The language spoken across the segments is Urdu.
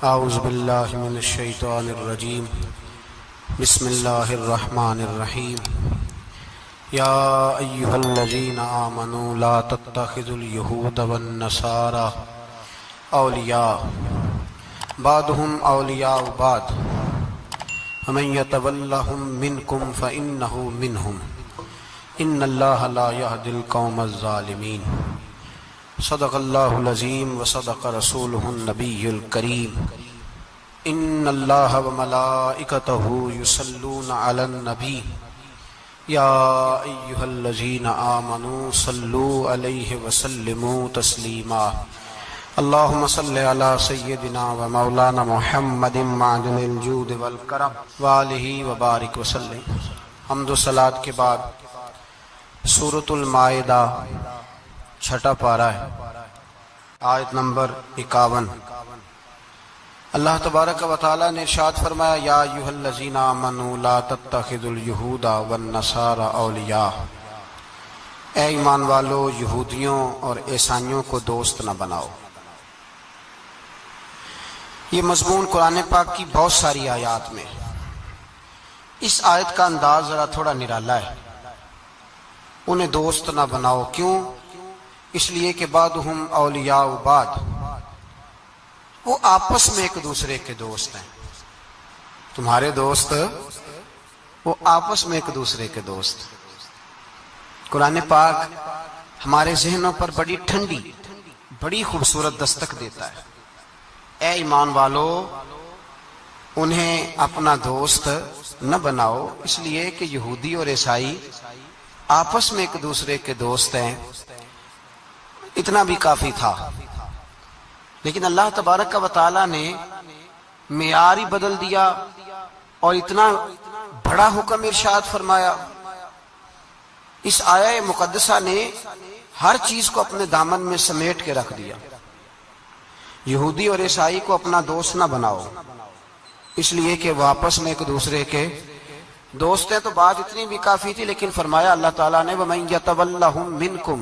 اعوذ باللہ من الشیطان الرجیم بسم اللہ الرحمن الرحیم یا ایہا الذین آمنوا لا تتخذوا اليہود والنصارى اولیاء بعضهم اولیاء بعض ومن یتولہم منکم فإنہ منہم ان اللہ لا یہدی القوم الظالمین۔ صدق اللہ العظیم وصدق رسولہ النبی الکریم۔ ان اللہ وملائکتہ یصلون علی النبی یا ایہا الذین آمنوا صلوا علیہ وسلموا تسلیما۔ اللہم صل علی سیدنا و مولانا محمد معدن الجود والکرم وآلہ وبارک وسلم۔ حمد و صلاۃ کے بعد سورۃ المائدہ چھٹا پارہ ہے، آیت نمبر 51۔ اللہ تبارک و تعالیٰ نے ارشاد فرمایا یا ایھا الذین آمنوا لا تتخذوا اليہود والنصارى اولیاء، اے ایمان والو یہودیوں اور عیسائیوں کو دوست نہ بناؤ۔ یہ مضمون قرآن پاک کی بہت ساری آیات میں، اس آیت کا انداز ذرا تھوڑا نرالا ہے۔ انہیں دوست نہ بناؤ، کیوں؟ اس لیے کہ بعضهم اولیاء بعض، وہ آپس میں ایک دوسرے کے دوست ہیں۔ تمہارے دوست وہ آپس میں ایک دوسرے کے دوست۔ قرآن پاک ہمارے ذہنوں پر بڑی ٹھنڈی، بڑی خوبصورت دستک دیتا ہے۔ اے ایمان والو انہیں اپنا دوست نہ بناؤ، اس لیے کہ یہودی اور عیسائی آپس میں ایک دوسرے کے دوست ہیں۔ اتنا بھی کافی تھا، لیکن اللہ تبارک و تعالیٰ نے معیار ہی بدل دیا اور اتنا بڑا حکم ارشاد فرمایا۔ اس آیہ مقدسہ نے ہر چیز کو اپنے دامن میں سمیٹ کے رکھ دیا۔ یہودی اور عیسائی کو اپنا دوست نہ بناؤ، اس لیے کہ وہ آپس میں ایک دوسرے کے دوست ہیں۔ تو بات اتنی بھی کافی تھی، لیکن فرمایا اللہ تعالیٰ نے وَمَن يَتَوَلَّهُم مِّنكُمْ،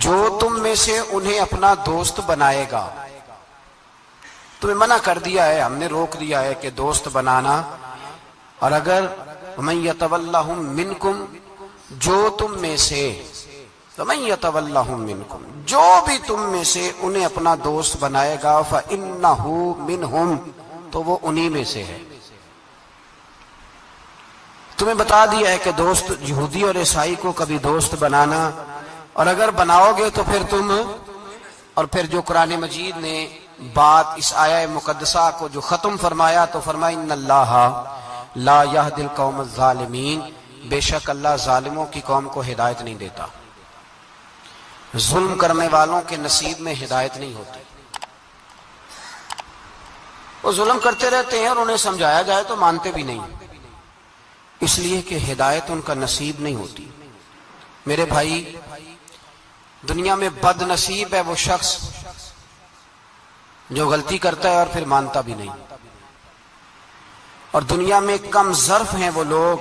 جو تم میں سے انہیں اپنا دوست بنائے گا۔ تمہیں منع کر دیا ہے، ہم نے روک دیا ہے کہ دوست بنانا۔ اور اگر وَمَن يَتَوَلَّهُم مِّنكُمْ، جو تم میں سے، وَمَن يَتَوَلَّهُم مِّنكُمْ، جو بھی تم میں سے انہیں اپنا دوست بنائے گا فَإِنَّهُ مِنْهُمْ، تو وہ انہی میں سے ہے۔ تمہیں بتا دیا ہے کہ دوست یہودی اور عیسائی کو کبھی دوست بنانا، اور اگر بناؤ گے تو پھر تم، اور پھر جو قرآن مجید نے بات اس آیہ مقدسہ کو جو ختم فرمایا تو فرمایا ان اللہ لا یہدی القوم الظالمین، بے شک اللہ ظالموں کی قوم کو ہدایت نہیں دیتا۔ ظلم کرنے والوں کے نصیب میں ہدایت نہیں ہوتی۔ وہ ظلم کرتے رہتے ہیں اور انہیں سمجھایا جائے تو مانتے بھی نہیں، اس لیے کہ ہدایت ان کا نصیب نہیں ہوتی۔ میرے بھائی، دنیا میں بد نصیب ہے وہ شخص جو غلطی کرتا ہے اور پھر مانتا بھی نہیں، اور دنیا میں کم ظرف ہیں وہ لوگ،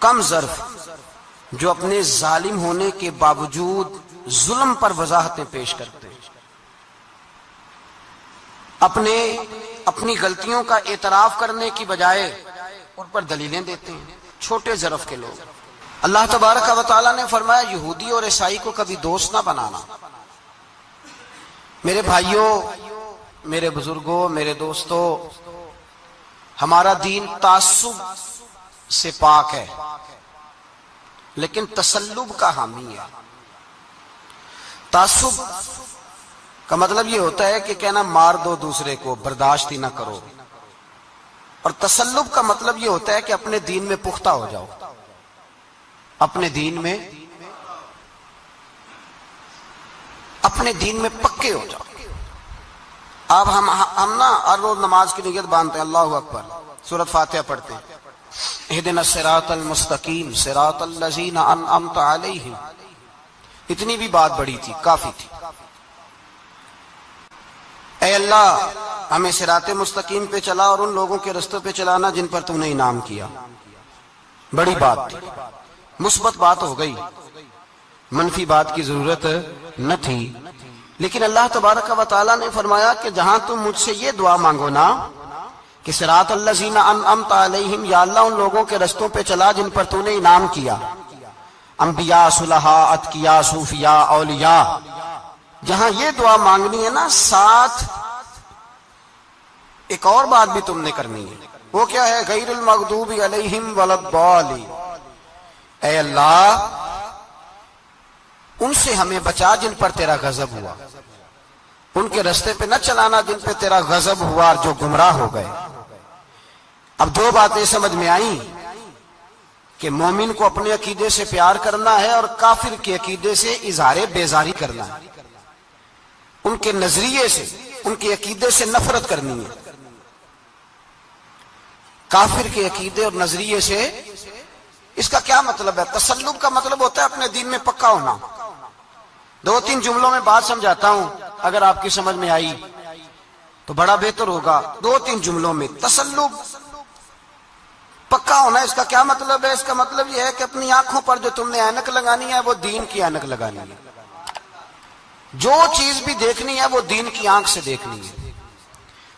کم ظرف جو اپنے ظالم ہونے کے باوجود ظلم پر وضاحتیں پیش کرتے ہیں، اپنی غلطیوں کا اعتراف کرنے کی بجائے ان پر دلیلیں دیتے ہیں۔ چھوٹے ظرف کے لوگ۔ اللہ تبارک و تعالیٰ نے فرمایا یہودی اور عیسائی کو کبھی دوست نہ بنانا۔ میرے بھائیوں، میرے بزرگوں، میرے دوستوں، ہمارا دین تعصب سے پاک ہے، لیکن تسلب کا حامی ہے۔ تعصب کا مطلب یہ ہوتا ہے کہ کہنا مار دو دوسرے کو، برداشت ہی نہ کرو، اور تسلب کا مطلب یہ ہوتا ہے کہ اپنے دین میں پختہ ہو جاؤ، اپنے دین میں پکے ہو جاؤ۔ اب ہم نا ہر روز نماز کی نیت باندھتے ہیں، اللہ اکبر، سورۃ فاتحہ پڑھتے ہیں، اہدنا الصراط المستقیم صراط الذین انعمت علیہم، اتنی بھی بات بڑی تھی، کافی تھی۔ اے اللہ ہمیں صراط مستقیم پہ چلا اور ان لوگوں کے رستوں پہ چلانا جن پر تم نے انعام کیا۔ بڑی بات تھی، مثبت بات ہو گئی، منفی بات کی ضرورت نہ تھی، لیکن اللہ تبارک و تعالیٰ نے فرمایا کہ جہاں تم مجھ سے یہ دعا مانگو نا کہ صراط الذین انعمت علیہم، یا اللہ ان لوگوں کے رستوں پہ چلا جن پر تو نے انعام کیا، انبیاء، صلحاء، اتقیاء، صوفیاء، اولیاء، جہاں یہ دعا مانگنی ہے نا، ساتھ ایک اور بات بھی تم نے کرنی ہے۔ وہ کیا ہے؟ غیر المغضوب علیہم ولا الضالین، اے اللہ ان سے ہمیں بچا جن پر تیرا غضب ہوا، ان کے رستے پہ نہ چلانا جن پہ تیرا غضب ہوا اور جو گمراہ ہو گئے۔ اب دو باتیں سمجھ میں آئیں کہ مومن کو اپنے عقیدے سے پیار کرنا ہے اور کافر کے عقیدے سے اظہار بیزاری کرنا ہے، ان کے نظریے سے، ان کے عقیدے سے نفرت کرنی ہے۔ کافر کے عقیدے اور نظریے سے، اس کا کیا مطلب ہے؟ تسلب کا مطلب ہوتا ہے اپنے دین میں پکا ہونا۔ دو تین جملوں میں بات سمجھاتا ہوں، اگر آپ کی سمجھ میں آئی تو بڑا بہتر ہوگا۔ دو تین جملوں میں تسلب، پکا ہونا، اس کا کیا مطلب ہے؟ اس کا مطلب یہ ہے کہ اپنی آنکھوں پر جو تم نے اینک لگانی ہے وہ دین کی اینک لگانی ہے، جو چیز بھی دیکھنی ہے وہ دین کی آنکھ سے دیکھنی ہے،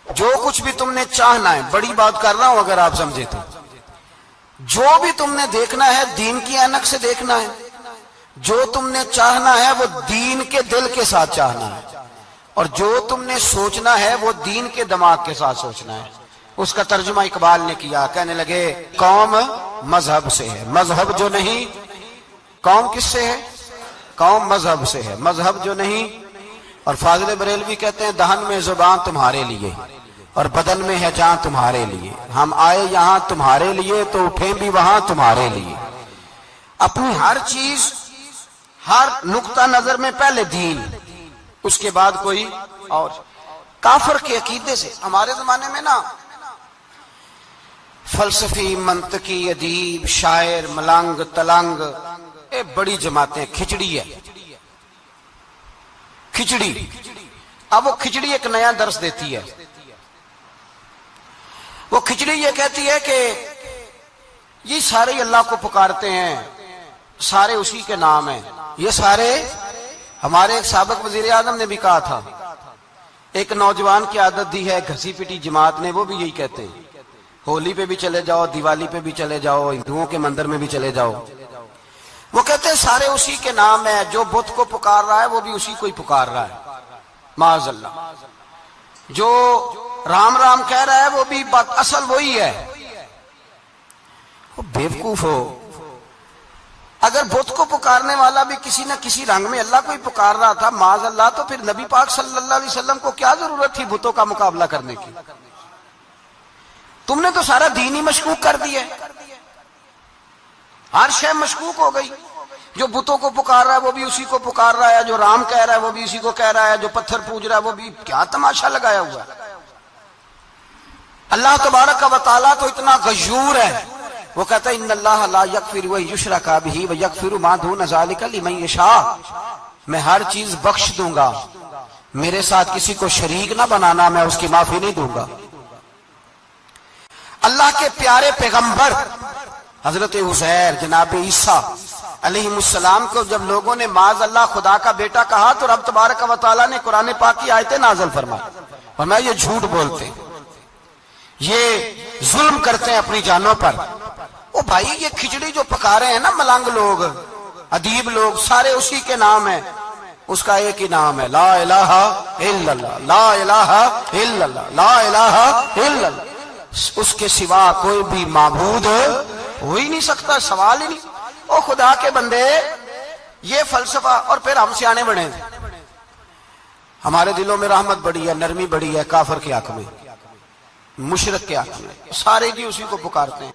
جو کچھ بھی تم نے چاہنا ہے، بڑی بات کر رہا ہوں اگر آپ سمجھے تو، جو بھی تم نے دیکھنا ہے دین کی اینک سے دیکھنا ہے، جو تم نے چاہنا ہے وہ دین کے دل کے ساتھ چاہنا ہے، اور جو تم نے سوچنا ہے وہ دین کے دماغ کے ساتھ سوچنا ہے۔ اس کا ترجمہ اقبال نے کیا، کہنے لگے قوم مذہب سے ہے، مذہب جو نہیں، قوم کس سے ہے؟ قوم مذہب سے ہے، مذہب جو نہیں۔ اور فاضل بریلوی کہتے ہیں دہن میں زبان تمہارے لیے اور بدن میں ہے جان تمہارے لیے، ہم آئے یہاں تمہارے لیے تو اٹھیں بھی وہاں تمہارے لیے۔ اپنی ہر چیز، ہر نقطہ نظر میں پہلے دین، اس کے بعد کوئی اور۔ کافر کے عقیدے سے ہمارے زمانے میں نا فلسفی، منطقی، ادیب، شاعر، ملنگ، تلنگ، یہ بڑی جماعتیں، کھچڑی ہے، کھچڑی۔ اب وہ کھچڑی ایک نیا درس دیتی ہے، وہ کھچڑی یہ کہتی ہے کہ یہ سارے اللہ کو پکارتے ہیں، سارے اسی کے نام ہیں، یہ سارے۔ ہمارے ایک سابق وزیر اعظم نے بھی کہا تھا، ایک نوجوان کی عادت دی ہے گھسی پٹی جماعت نے، وہ بھی یہی کہتے ہیں، ہولی پہ بھی چلے جاؤ، دیوالی پہ بھی چلے جاؤ، ہندوؤں کے مندر میں بھی چلے جاؤ، وہ کہتے ہیں سارے اسی کے نام ہے، جو بت کو پکار رہا ہے وہ بھی اسی کو ہی پکار رہا ہے، معاذ اللہ۔ جو رام رام کہہ رہا ہے وہ بھی بات اصل وہی ہے۔ وہ بیوقوف ہو، اگر بت کو پکارنے والا بھی کسی نہ کسی رنگ میں اللہ کو ہی پکار رہا تھا، معاذ اللہ، تو پھر نبی پاک صلی اللہ علیہ وسلم کو کیا ضرورت تھی بتوں کا مقابلہ کرنے کی؟ تم نے تو سارا دین ہی مشکوک کر دیا، ہر شے مشکوک ہو گئی۔ جو بتوں کو پکار رہا ہے وہ بھی اسی کو پکار رہا ہے، جو رام کہہ رہا ہے وہ بھی اسی کو کہہ رہا ہے، جو پتھر پوج رہا ہے وہ بھی، کیا تماشا لگایا ہوا ہے۔ اللہ تبارک و تعالیٰ تو اتنا غیور ہے، وہ کہتا ہے ان اللہ لا یغفر ان یشرک بہ ویغفر ما دون ذلک لمن یشاء، میں ہر چیز بخش دوں گا، میرے ساتھ کسی کو شریک نہ بنانا، میں اس کی معافی نہیں دوں گا۔ اللہ کے پیارے پیغمبر حضرت عزیر، جناب عیسیٰ علیہ السلام کو جب لوگوں نے معاذ اللہ خدا کا بیٹا کہا تو رب تبارک و تعالیٰ نے قرآن پاک کی آیتیں نازل فرمائی، یہ جھوٹ بولتے ہیں، یہ ظلم کرتے ہیں اپنی جانوں پر۔ او بھائی، یہ کھچڑی جو پکا رہے ہیں نا ملنگ لوگ، ادیب لوگ، سارے اسی کے نام ہیں، اس کا ایک ہی نام ہے، لا الہ الا اللہ، لا الہ الا اللہ، لا الہ الا اللہ۔ اس کے سوا کوئی بھی معبود ہو ہی نہیں سکتا، سوال ہی نہیں۔ او خدا کے بندے، یہ فلسفہ، اور پھر ہم سیانے بڑے ہیں، ہمارے دلوں میں رحمت بڑی ہے، نرمی بڑی ہے، کافر کے حق میں، مشرک کے حق میں، سارے جی اسی کو پکارتے ہیں۔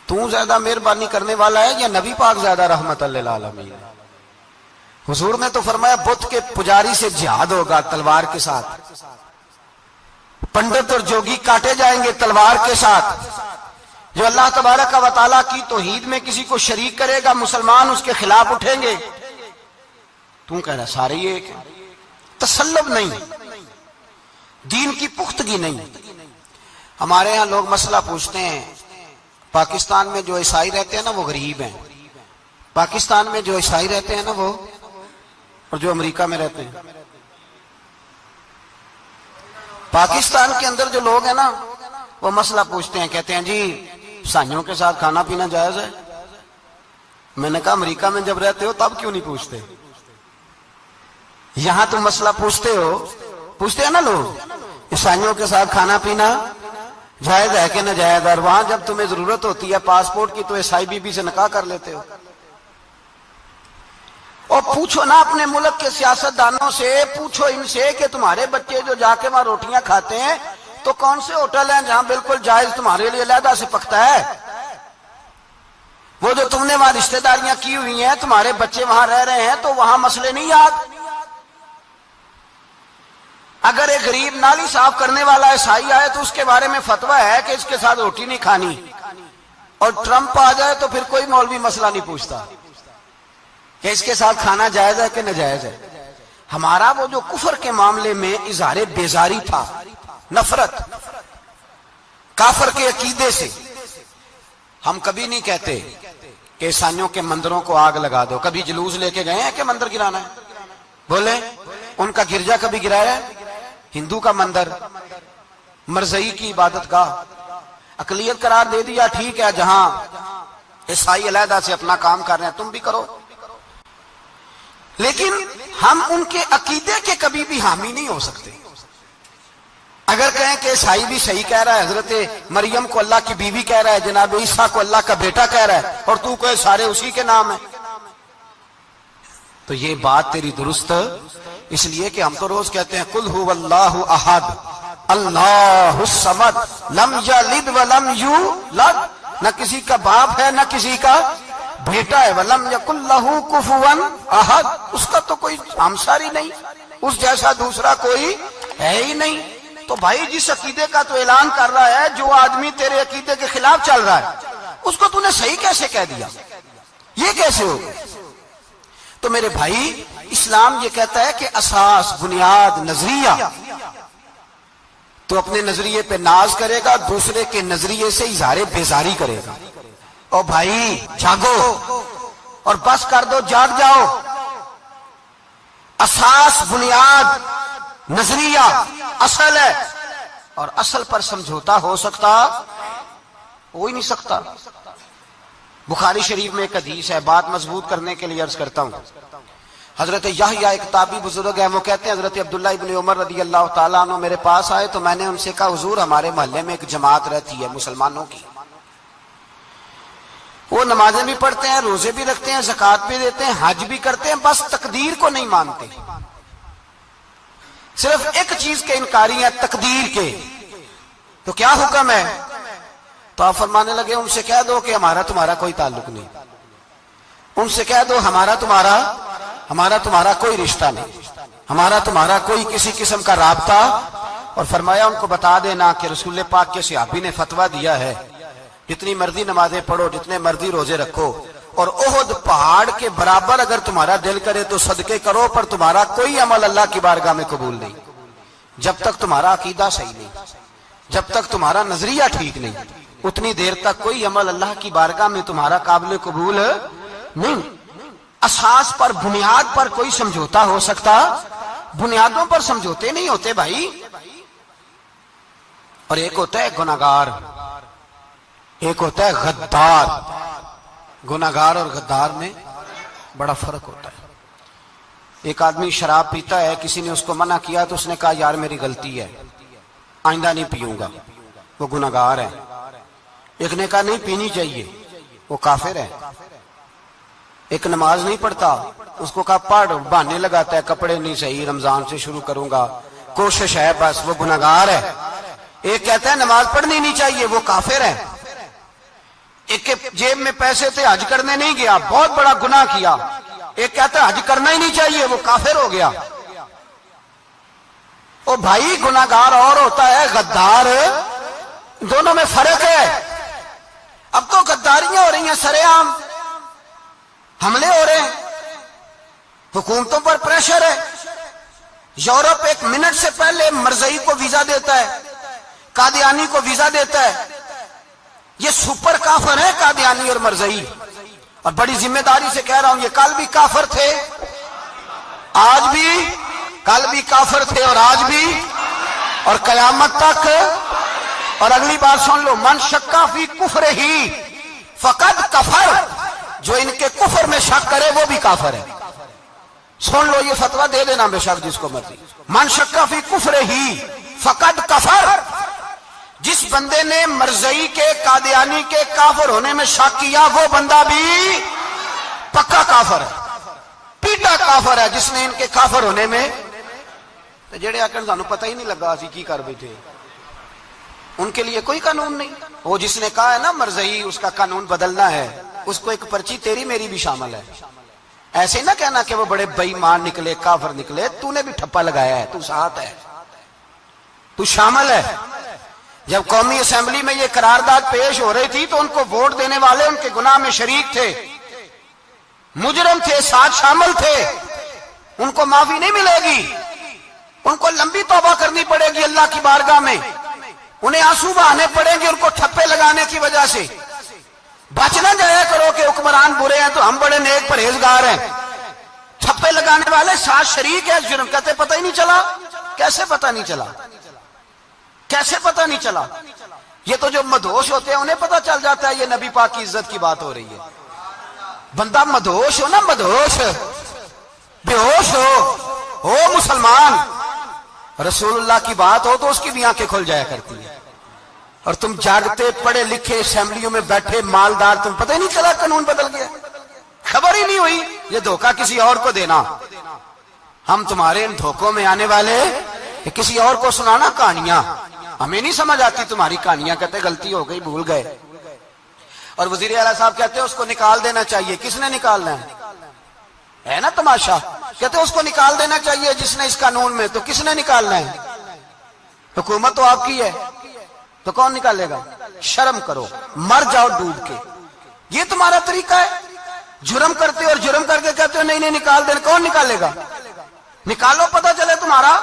تو زیادہ مہربانی کرنے والا ہے یا نبی پاک زیادہ رحمت للعالمین؟ حضور نے تو فرمایا بت کے پجاری سے جہاد ہوگا تلوار کے ساتھ، پنڈت اور جوگی کاٹے جائیں گے تلوار کے ساتھ۔ جو اللہ تبارک و تعالیٰ کی توحید میں کسی کو شریک کرے گا، مسلمان اس کے خلاف اٹھیں گے۔ تو کہہ رہا سارے یہ ایک ہیں، تسلب نہیں، دین کی پختگی نہیں۔ ہمارے ہاں لوگ مسئلہ پوچھتے ہیں، پاکستان میں جو عیسائی رہتے ہیں نا وہ غریب ہیں، پاکستان میں جو عیسائی رہتے ہیں نا وہ اور جو امریکہ میں رہتے ہیں. پاکستان کے اندر جو لوگ ہیں نا وہ مسئلہ پوچھتے ہیں, کہتے ہیں جی عیسائیوں کے ساتھ کھانا پینا جائز ہے. میں نے کہا امریکہ میں جب رہتے ہو تب کیوں نہیں پوچھتے؟ یہاں تم مسئلہ پوچھتے ہیں نا لوگ, عیسائیوں کے ساتھ کھانا پینا جائز ہے کہ ناجائز, اور وہاں جب تمہیں ضرورت ہوتی ہے پاسپورٹ کی تو عیسائی بی بی سے نکاح کر لیتے ہو. اور پوچھو نا اپنے ملک کے سیاستدانوں سے, پوچھو ان سے کہ تمہارے بچے جو جا کے وہاں روٹیاں کھاتے ہیں تو کون سے ہوٹل ہیں جہاں بالکل جائز تمہارے لیے علیحدہ سے پکتا ہے؟ وہ جو تم نے وہاں رشتہ داریاں کی ہوئی ہیں, تمہارے بچے وہاں رہ رہے ہیں تو وہاں مسئلے نہیں یاد. اگر ایک غریب نالی صاف کرنے والا عیسائی آئے تو اس کے بارے میں فتویٰ ہے کہ اس کے ساتھ روٹی نہیں کھانی, اور ٹرمپ آ جائے تو پھر کوئی مولوی مسئلہ نہیں پوچھتا کہ اس کے ساتھ کھانا جائز ہے کہ ناجائز ہے. ہمارا وہ جو کفر کے معاملے میں اظہار بیزاری تھا, نفرت کافر کے عقیدے سے, ہم کبھی نہیں کہتے کہ عیسائیوں کے مندروں کو آگ لگا دو. کبھی جلوس لے کے گئے ہیں کہ مندر گرانا ہے؟ بولے ان کا گرجا کبھی گرایا ہے؟ ہندو کا مندر, مرزئی کی عبادت گاہ, اقلیت قرار دے دیا, ٹھیک ہے جہاں عیسائی علیحدہ سے اپنا کام کر رہے ہیں تم بھی کرو. لیکن ہم ان کے عقیدے کے کبھی بھی حامی نہیں ہو سکتے. اگر کہیں کہ عیسائی بھی صحیح کہہ رہا ہے, حضرت مریم کو اللہ کی بیوی کہہ رہا ہے, جناب عیسیٰ کو اللہ کا بیٹا کہہ رہا ہے, اور تو کہے سارے اسی کے نام ہیں, تو یہ بات تیری درست اس لیے کہ ہم تو روز کہتے ہیں قل هو اللہ احد اللہ الصمد لم یلد ولم یولد, نہ کسی کا باپ ہے نہ کسی کا بیٹا ہے, ولم یکن لہ کفوا احد, اس کا تو کوئی ہمسر ہی نہیں, اس جیسا دوسرا کوئی ہے ہی نہیں. تو بھائی جس عقیدے کا تو اعلان کر رہا ہے, جو آدمی تیرے عقیدے کے خلاف چل رہا ہے, اس کو تو نے صحیح کیسے کہہ دیا؟ یہ کیسے ہو؟ تو میرے بھائی اسلام یہ کہتا ہے کہ اساس, بنیاد, نظریہ, تو اپنے نظریے پہ ناز کرے گا, دوسرے کے نظریے سے اظہار بیزاری کرے گا. اور بھائی جاگو اور بس کر دو, جاگ جاؤ. اساس, بنیاد, نظریہ اصل ہے, اور اصل پر سمجھوتا ہو سکتا ہو ہی نہیں سکتا. بخاری شریف میں ایک حدیث ہے, بات مضبوط کرنے کے لیے عرض کرتا ہوں. حضرت یحییٰ ایک تابعی بزرگ ہے, وہ کہتے ہیں حضرت عبداللہ ابن عمر رضی اللہ تعالیٰ عنہ میرے پاس آئے تو میں نے ان سے کہا حضور ہمارے محلے میں ایک جماعت رہتی ہے مسلمانوں کی, وہ نمازیں بھی پڑھتے ہیں, روزے بھی رکھتے ہیں, زکوٰۃ بھی دیتے ہیں, حج بھی کرتے ہیں, بس تقدیر کو نہیں مانتے. صرف ایک چیز کے انکاری ہیں, تقدیر کے. تو کیا حکم ہے؟ تو آپ فرمانے لگے ان سے کہہ دو کہ ہمارا تمہارا کوئی تعلق نہیں, ان سے کہہ دو ہمارا تمہارا کوئی رشتہ نہیں, ہمارا تمہارا کوئی کسی قسم کا رابطہ. اور فرمایا ان کو بتا دینا کہ رسول پاک کے صحابی نے فتویٰ دیا ہے جتنی مرضی نمازیں پڑھو, جتنے مرضی روزے رکھو, اور احد پہاڑ کے برابر اگر تمہارا دل کرے تو صدقے کرو, پر تمہارا کوئی عمل اللہ کی بارگاہ میں قبول نہیں جب تک تمہارا عقیدہ صحیح نہیں, جب تک تمہارا نظریہ ٹھیک نہیں, اتنی دیر تک کوئی عمل اللہ کی بارگاہ میں تمہارا قابل قبول نہیں. اساس پر, بنیاد پر کوئی سمجھوتا ہو سکتا, بنیادوں پر سمجھوتے نہیں ہوتے بھائی. اور ایک ہوتا ہے گناہگار, ایک ہوتا ہے غدار. گناہگار اور غدار میں بڑا فرق ہوتا ہے. ایک آدمی شراب پیتا ہے, کسی نے اس کو منع کیا تو اس نے کہا یار میری غلطی ہے, آئندہ نہیں پیوں گا, وہ گناہگار ہے. ایک نے کہا نہیں پینی چاہیے, وہ کافر ہے. ایک نماز نہیں پڑھتا, اس کو کہا پڑھ, بہانے لگاتا ہے کپڑے نہیں صحیح, رمضان سے شروع کروں گا, کوشش ہے بس, وہ گناہگار ہے. ایک کہتا ہے نماز پڑھنی نہیں چاہیے, وہ کافر ہے. ایک کے جیب میں پیسے تھے, حج کرنے نہیں گیا, بہت بڑا گناہ کیا. ایک کہتا ہے حج کرنا ہی نہیں چاہیے, وہ کافر ہو گیا. او بھائی گناہگار اور ہوتا ہے, غدار, دونوں میں فرق ہے. اب تو غداریاں ہو رہی ہیں سرے عام, حملے ہو رہے ہیں, حکومتوں پر پریشر ہے. یورپ ایک منٹ سے پہلے مرزئی کو ویزا دیتا ہے, قادیانی کو ویزا دیتا ہے. یہ سپر کافر ہے قادیانی اور مرزئی, اور بڑی ذمہ داری سے کہہ رہا ہوں یہ کل بھی کافر تھے, آج بھی، کل بھی کافر تھے اور آج بھی اور قیامت تک. اور اگلی بات سن لو، من شکا فی کفر ہی فقد کفر، جو ان کے کفر میں شک کرے وہ بھی کافر ہے. سن لو یہ فتویٰ دے دینا بے شک جس کو مرضی. من شکا فی کفر ہی فقد کفر، جس بندے نے مرزئی کے قادیانی کے کافر ہونے میں شک کیا وہ بندہ بھی پکا کافر ہے، پیٹا کافر ہے جس نے ان کے کافر ہونے میں. جڑے آکر سانو پتہ ہی نہیں لگا اسی کی کر بیٹھے، ان کے لیے کوئی قانون نہیں. وہ جس نے کہا ہے نا مرزئی اس کا قانون بدلنا ہے، اس کو ایک پرچی تیری میری بھی شامل ہے. ایسے نہ کہنا کہ وہ بڑے بے ایمان نکلے، کافر نکلے. تو نے بھی ٹھپا لگایا ہے، تو ساتھ ہے، تو شامل ہے. جب قومی اسمبلی میں یہ قرارداد پیش ہو رہی تھی تو ان کو ووٹ دینے والے ان کے گناہ میں شریک تھے، مجرم تھے، ساتھ شامل تھے. ان کو معافی نہیں ملے گی، ان کو لمبی توبہ کرنی پڑے گی اللہ کی بارگاہ میں. انہیں آنسو بہانے پڑیں گے ان کو ٹھپے لگانے کی وجہ سے. بچ نہ جایا کرو کہ حکمران برے ہیں تو ہم بڑے نیک پرہیزگار ہیں. ٹھپے لگانے والے ساتھ شریک ہے جرم. کہتے پتہ ہی نہیں چلا. کیسے پتہ نہیں چلا؟ کیسے پتہ نہیں چلا؟ یہ تو جو مدہوش ہوتے ہیں انہیں پتہ چل جاتا ہے یہ نبی پاک کی عزت کی بات ہو رہی ہے. بندہ مدہوش ہو نا، مدہوش بے ہوش ہو مسلمان، رسول اللہ کی بات ہو تو اس کی بھی آنکھیں کھل جایا کرتی ہیں. اور تم جاگتے پڑھے لکھے اسمبلیوں میں بیٹھے مالدار، تم پتہ ہی نہیں چلا قانون بدل گیا، خبر ہی نہیں ہوئی. یہ دھوکہ کسی اور کو دینا. ہم تمہارے ان دھوکوں میں آنے والے کہ کسی اور کو سنانا کہانیاں، ہمیں نہیں سمجھ آتی تمہاری کہانیاں. کہتے غلطی ہو گئی، بھول گئے. اور وزیر اعلیٰ صاحب کہتے ہیں اس کو نکال دینا چاہیے. کس نے نکالنا ہے نا تماشا. کہتے ہیں اس کو نکال دینا چاہیے جس نے اس قانون میں. تو کس نے نکالنا ہے؟ حکومت تو آپ کی ہے، تو کون نکالے گا؟ شرم کرو، مر جاؤ ڈوب کے. یہ تمہارا طریقہ ہے؟ جرم کرتے اور جرم کر کے کہتے ہو نہیں نکال دینا. کون نکالے گا؟ نکالو پتہ چلے تمہارا.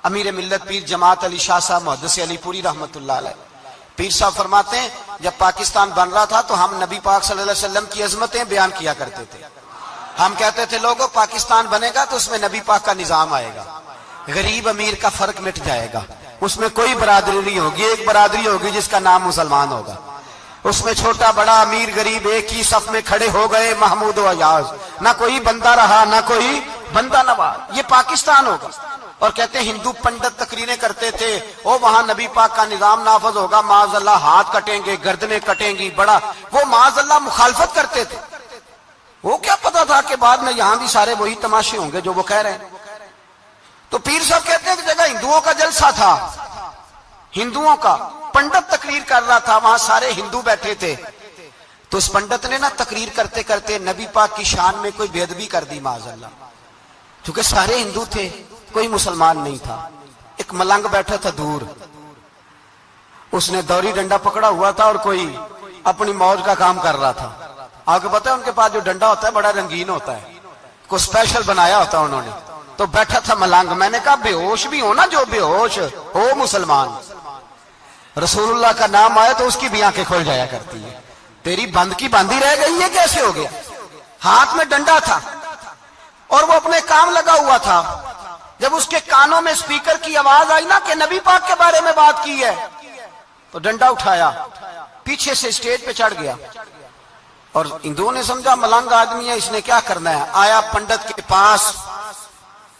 امیر ملت پیر جماعت علی شاہ صاحب محدث علی پوری رحمت اللہ علیہ، پیر صاحب فرماتے ہیں جب پاکستان بن رہا تھا تو ہم نبی پاک صلی اللہ علیہ وسلم کی عظمتیں بیان کیا کرتے تھے. ہم کہتے تھے لوگوں پاکستان بنے گا تو اس میں نبی پاک کا نظام آئے گا، غریب امیر کا فرق مٹ جائے گا، اس میں کوئی برادری نہیں ہوگی، ایک برادری ہوگی جس کا نام مسلمان ہوگا. اس میں چھوٹا بڑا امیر غریب ایک ہی صف میں کھڑے ہو گئے، محمود و ایاز، نہ کوئی بندہ رہا نہ کوئی بندہ نواز. یہ پاکستان ہوگا. اور کہتے ہیں ہندو پنڈت تقریریں کرتے تھے وہ وہاں نبی پاک کا نظام نافذ ہوگا، معاذ اللہ ہاتھ کٹیں گے، گردنیں کٹیں گی. بڑا وہ معاذ اللہ مخالفت کرتے تھے. وہ کیا پتا تھا کہ بعد میں یہاں بھی سارے وہی تماشے ہوں گے جو وہ کہہ رہے ہیں. تو پیر صاحب کہتے ہیں کہ جگہ ہندوؤں کا جلسہ تھا، ہندوؤں کا پنڈت تقریر کر رہا تھا، وہاں سارے ہندو بیٹھے تھے. تو اس پنڈت نے نا تقریر کرتے کرتے نبی پاک کی شان میں کوئی بے ادبی کر دی معاذ اللہ. چونکہ سارے ہندو تھے، کوئی مسلمان نہیں تھا. ایک ملنگ بیٹھا تھا دور، اس نے دوری ڈنڈا پکڑا ہوا تھا اور کوئی اپنی موج کا کام کر رہا تھا. آپ کو پتا ہے ان کے پاس جو ڈنڈا ہوتا ہے بڑا رنگین ہوتا ہے، کوئی اسپیشل بنایا ہوتا ہے انہوں نے. تو بیٹھا تھا ملنگ. میں نے کہا بے ہوش بھی ہو نا، جو بے ہوش ہو مسلمان، رسول اللہ کا نام آئے تو اس کی بھی آنکھیں کھل جایا کرتی ہے. تیری بند کی باندھی رہ گئی ہے، کیسے ہو گیا؟ ہاتھ میں ڈنڈا تھا اور وہ اپنے کام لگا ہوا تھا. جب اس کے کانوں میں سپیکر کی آواز آئی نا کہ نبی پاک کے بارے میں بات کی ہے تو ڈنڈا اٹھایا، پیچھے سے اسٹیج پہ چڑھ گیا. اور ہندوؤں نے سمجھا ملنگ آدمی ہے، اس نے کیا کرنا ہے. آیا پنڈت کے پاس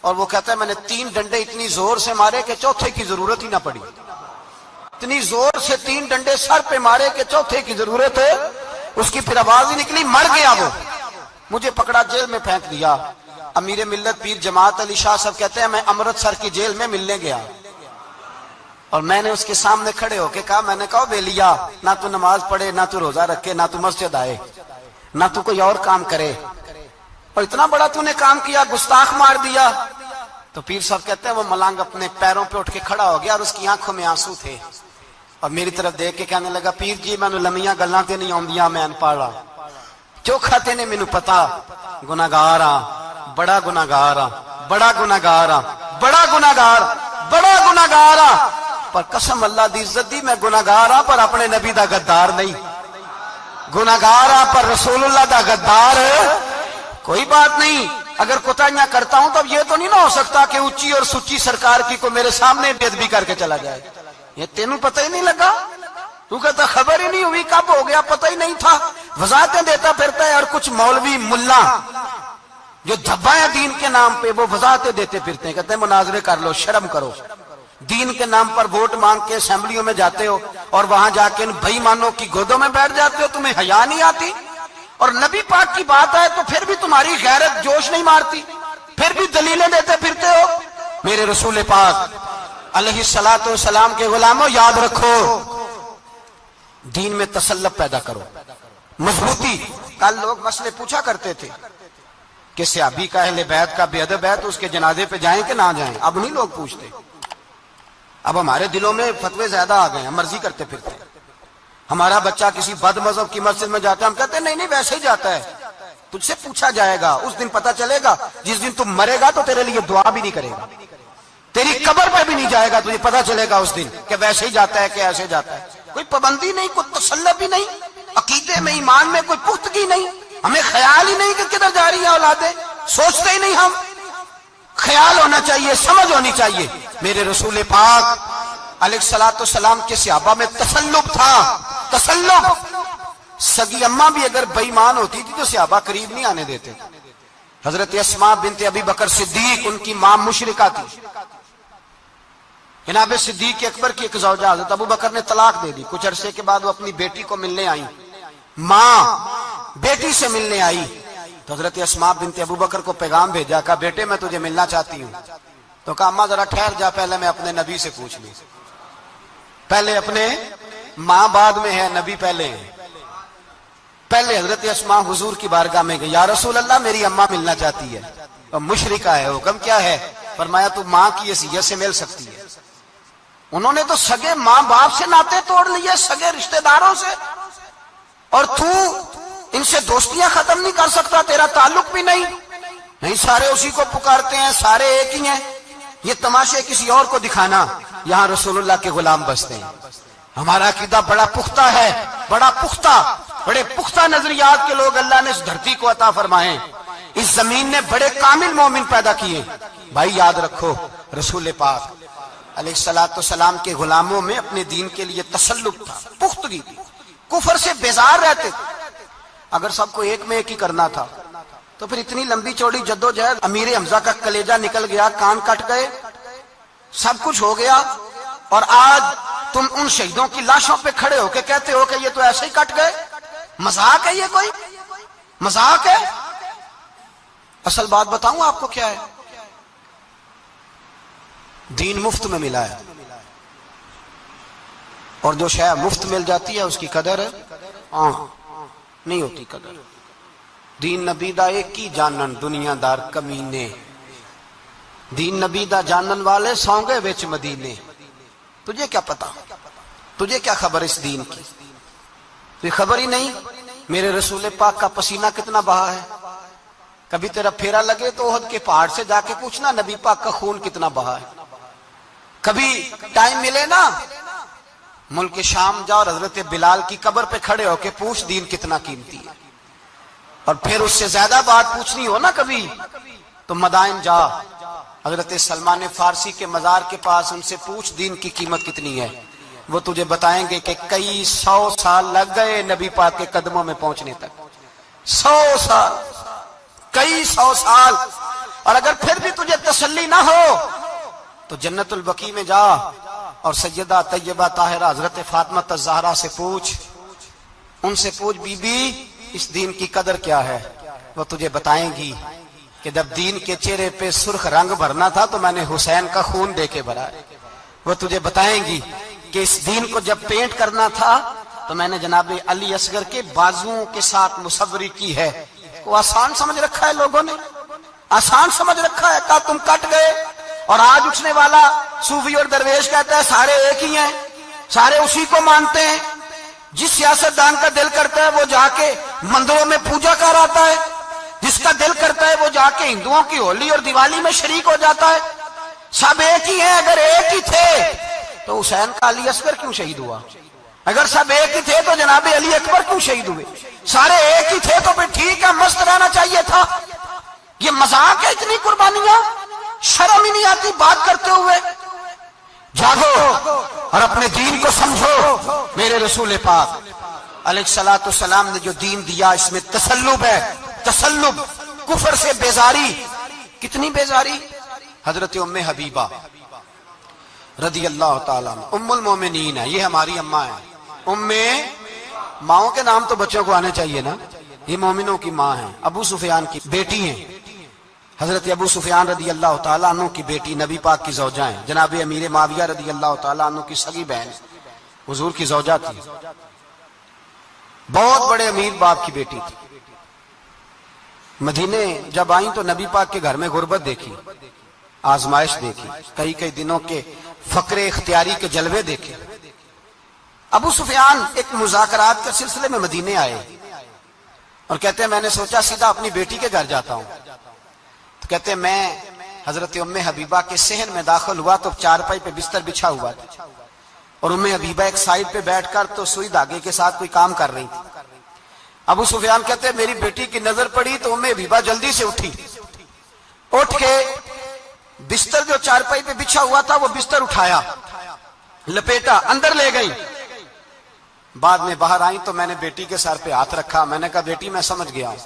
اور وہ کہتا ہے میں نے 3 ڈنڈے اتنی زور سے مارے کہ چوتھے کی ضرورت ہی نہ پڑی. اتنی زور سے 3 ڈنڈے سر پہ مارے کہ چوتھے کی ضرورت ہے اس کی پھر آواز ہی نکلی. مر گیا وہ. مجھے پکڑا جیل میں پھینک دیا. امیر ملت پیر جماعت علی شاہ صاحب کہتے ہیں میں امرتسر کی جیل میں ملنے گیا اور میں نے اس کے سامنے کھڑے ہو کے کہا، میں نے کہا بے لیا، نہ تو نماز پڑھے، نہ تو روزہ رکھے، نہ تو مسجد آئے، نہ تو کوئی اور کام کرے، اور اتنا بڑا تو نے کام کیا، گستاخ مار دیا. تو پیر صاحب کہتے ہیں وہ ملنگ اپنے پیروں پہ اٹھ کے کھڑا ہو گیا اور اس کی آنکھوں میں آنسو تھے اور میری طرف دیکھ کے کہنے لگا پیر جی میں لمیاں گلاں تے نہیں آندیاں، میں انپڑھ ہاں، چوکھا تے نے مینوں پتا گناہگار ہاں، بڑا گناہگار ہاں، بڑا گناہگار ہاں، بڑا گناہگار، بڑا گناہگار ہاں، پر قسم اللہ دی عزت دی میں گناہگار ہاں پر اپنے نبی دا غدار نہیں، گناہگار ہاں پر رسول اللہ دا غدار کوئی بات نہیں. اگر کوتاہیاں کرتا ہوں تو اب یہ تو نہیں نہ ہو سکتا کہ اونچی اور سچی سرکار کی کو میرے سامنے بے ادبی کر کے چلا جائے. یہ تینوں پتہ ہی نہیں لگا, تو کہتا خبر ہی نہیں ہوئی, کب ہو گیا پتہ ہی نہیں تھا. وضاحتیں دیتا پھرتا ہے, اور کچھ مولوی ملا جو دھبا ہے دین کے نام پہ, وہ وضاحتیں دیتے پھرتے ہیں, کہتے ہیں مناظرے کر لو, شرم کرو. دین کے نام پر ووٹ مانگ کے اسمبلیوں میں جاتے ہو اور وہاں جا کے ان بے ایمانوں کی گودوں میں بیٹھ جاتے ہو, تمہیں حیا نہیں آتی؟ اور نبی پاک کی بات ہے تو پھر بھی تمہاری غیرت جوش نہیں مارتی, پھر بھی دلیلیں دیتے پھرتے ہو. میرے رسول پاک علیہ الصلوۃ والسلام کے غلاموں, یاد رکھو, دین میں تسلط پیدا کرو, مضبوطی. کل لوگ مسئلے پوچھا کرتے تھے کہ صحابی کا اہل بیت کا بے ادب ہے تو اس کے جنازے پہ جائیں کہ نہ جائیں. اب نہیں لوگ پوچھتے, اب ہمارے دلوں میں فتوے زیادہ آ گئے ہیں, مرضی کرتے پھرتے ہیں. ہمارا بچہ کسی بد مذہب کی مسجد میں جاتا ہے, ہم کہتے ہیں نہیں نہیں ویسے ہی جاتا ہے. تجھ سے پوچھا جائے گا, اس دن پتہ چلے گا. جس دن تم مرے گا تو تیرے لیے دعا بھی نہیں کرے گا, تیری قبر پہ بھی نہیں جائے گا, تجھے پتہ چلے گا اس دن کہ ویسے ہی جاتا ہے کہ ایسے جاتا ہے. کوئی پابندی نہیں, کوئی تسلط بھی نہیں, عقیدے میں ایمان میں کوئی پختگی نہیں. ہمیں خیال ہی نہیں کہ کدھر جا رہی ہیں اولادیں, سوچتے ہی نہیں ہم. خیال ہونا چاہیے, سمجھ ہونی چاہیے. میرے رسول پاک علیہ الصلوۃ والسلام کے صحابہ میں تسلط تھا, تسلط. سگی اماں بھی اگر بے ایمان ہوتی تھی تو صحابہ قریب نہیں آنے دیتے. حضرت اسماء بنت ابی بکر صدیق, ان کی ماں مشرکہ تھی. جناب صدیق اکبر کی ایک زوجہ حضرت ابو بکر نے طلاق دے دی. کچھ عرصے کے بعد وہ اپنی بیٹی کو ملنے آئی, ماں بیٹی سے ملنے آئی تو حضرت اسماء بنت ابو بکر کو پیغام بھیجا, کہا بیٹے میں تجھے ملنا چاہتی ہوں. تو کہا اماں ذرا ٹھہر جا, پہلے میں اپنے نبی سے پوچھ لوں. پہلے اپنے ماں بعد میں ہے, نبی پہلے ہے. پہلے حضرت اسماء حضور کی بارگاہ میں گئی, یا رسول اللہ میری اماں ملنا چاہتی ہے. اور مشرکہ ہے, حکم کیا ہے؟ فرمایا تو ماں کی حیثیت سے مل سکتی ہے. انہوں نے تو سگے ماں باپ سے ناطے توڑ لیے, سگے رشتہ داروں سے, اور تو ان سے دوستیاں ختم نہیں کر سکتا, تیرا تعلق بھی نہیں. نہیں, سارے اسی کو پکارتے ہیں, سارے ایک ہی ہیں. یہ تماشے کسی اور کو دکھانا, یہاں رسول اللہ کے غلام بستے ہیں. ہمارا عقیدہ بڑا پختہ ہے, بڑا پختہ, بڑے پختہ نظریات کے لوگ اللہ نے اس دھرتی کو عطا فرمائے. اس زمین نے بڑے کامل مومن پیدا کیے. بھائی یاد رکھو, رسول پاک علیہ الصلوۃ والسلام کے غلاموں میں اپنے دین کے لیے تسلط تھا, پختگی تھی, کفر سے بیزار رہتے تھے. اگر سب کو ایک میں ایک ہی کرنا تھا تو پھر اتنی لمبی چوڑی جدوجہد, امیر حمزہ کا کلیجہ نکل گیا, کان کٹ گئے, سب کچھ ہو گیا, اور آج تم ان شہیدوں کی لاشوں پہ کھڑے ہو کے کہتے ہو کہ یہ تو ایسے ہی کٹ گئے. مذاق ہے یہ, کوئی مذاق ہے؟ اصل بات بتاؤں آپ کو کیا ہے, دین مفت میں ملا ہے, اور جو شے مفت مل جاتی ہے اس کی قدر نہیں ہوتی. قدر دین نبی دا ایک ہی جانن دنیا دار کمینے, دین نبی دا جانن والے سونگے وچ مدینے. تجھے کیا پتا, تجھے کیا خبر اس دین کی؟ تجھے خبر ہی نہیں میرے رسول پاک کا پسینہ کتنا بہا ہے. کبھی تیرا پھیرا لگے تو احد کے پہاڑ سے جا کے پوچھنا نبی پاک کا خون کتنا بہا ہے. کبھی ٹائم ملے نا, ملک شام جا اور حضرت بلال کی قبر پہ کھڑے ہو کے پوچھ دین کتنا قیمتی ہے. اور پھر اس سے زیادہ بات پوچھنی ہو نا کبھی تو مدائن جا, حضرت سلمان فارسی کے مزار کے پاس ان سے پوچھ دین کی قیمت کتنی ہے. وہ تجھے بتائیں گے کہ کئی 100 سال لگ گئے نبی پاک کے قدموں میں پہنچنے تک. 100 سال, کئی 100 سال. اور اگر پھر بھی تجھے تسلی نہ ہو تو جنت البقیع میں جا اور سیدہ طیبہ طاہرہ حضرت فاطمہ الزہرا سے پوچھ, ان سے پوچھ بی بی اس دین کی قدر کیا ہے. وہ تجھے بتائیں گی کہ جب دین کے چہرے پہ سرخ رنگ بھرنا تھا تو میں نے حسین کا خون دے کے بھرا. وہ تجھے بتائیں گی کہ اس دین کو جب پینٹ کرنا تھا تو میں نے جناب علی اصغر کے بازوؤں کے ساتھ مصوری کی ہے. وہ آسان سمجھ رکھا ہے لوگوں نے, آسان سمجھ رکھا ہے. کہا تم کٹ گئے, اور آج اٹھنے والا صوفی اور درویش کہتا ہے سارے ایک ہی ہیں, سارے اسی کو مانتے ہیں. جس سیاستدان کا دل کرتا ہے وہ جا کے مندروں میں پوجا کر آتا ہے, جس کا دل کرتا ہے وہ جا کے ہندوؤں کی ہولی اور دیوالی میں شریک ہو جاتا ہے. سب ایک ہی ہیں. اگر ایک ہی تھے تو حسین کا علی اصغر کیوں شہید ہوا؟ اگر سب ایک ہی تھے تو جناب علی اکبر کیوں شہید ہوئے؟ سارے ایک ہی تھے تو پھر ٹھیک ہے, مست رہنا چاہیے تھا. یہ مذاق ہے اتنی قربانیاں؟ شرم ہی نہیں آتی بات کرتے ہوئے؟ جاگو اور اپنے دین کو سمجھو۔ میرے رسول پاک علیہ الصلوۃ والسلام نے جو دین دیا اس میں تسلب ہے، تسلب، کفر سے بیزاری۔ کتنی بیزاری؟ حضرت ام حبیبہ رضی اللہ تعالیٰ عنہ ام المومنین ہے، یہ ہماری اماں ہے۔ ماؤں کے نام تو بچوں کو آنے چاہیے نا، یہ مومنوں کی ماں ہیں، ابو سفیان کی بیٹی ہیں، حضرت ابو سفیان رضی اللہ تعالیٰ عنہ کی بیٹی، نبی پاک کی زوجہ ہیں، جناب امیر معاویہ رضی اللہ تعالیٰ عنہ کی سگی بہن حضور کی زوجہ تھی، بہت بڑے امیر باپ کی بیٹی تھی۔ مدینے جب آئیں تو نبی پاک کے گھر میں غربت دیکھی، آزمائش دیکھی، کئی کئی دنوں کے فقر اختیاری کے جلوے دیکھے۔ ابو سفیان ایک مذاکرات کے سلسلے میں مدینے آئے اور کہتے ہیں میں نے سوچا سیدھا اپنی بیٹی کے گھر جاتا ہوں، تو کہتے ہیں میں حضرت ام حبیبہ کے صحن میں داخل ہوا تو چارپائی پہ بستر بچھا ہوا تھا اور ام حبیبہ ایک سائڈ پہ بیٹھ کر تو سوئی دھاگے کے ساتھ کوئی کام کر رہی تھی۔ ابو سفیان کہتے ہیں میری بیٹی کی نظر پڑی تو ام حبیبہ جلدی سے اٹھی، اٹھ کے بستر جو چارپائی پہ بچھا ہوا تھا وہ بستر اٹھایا، لپیٹا، اندر لے گئی۔ بعد میں باہر آئیں تو میں نے بیٹی کے سر پہ ہاتھ رکھا، میں نے کہا بیٹی میں سمجھ گیا ہوں،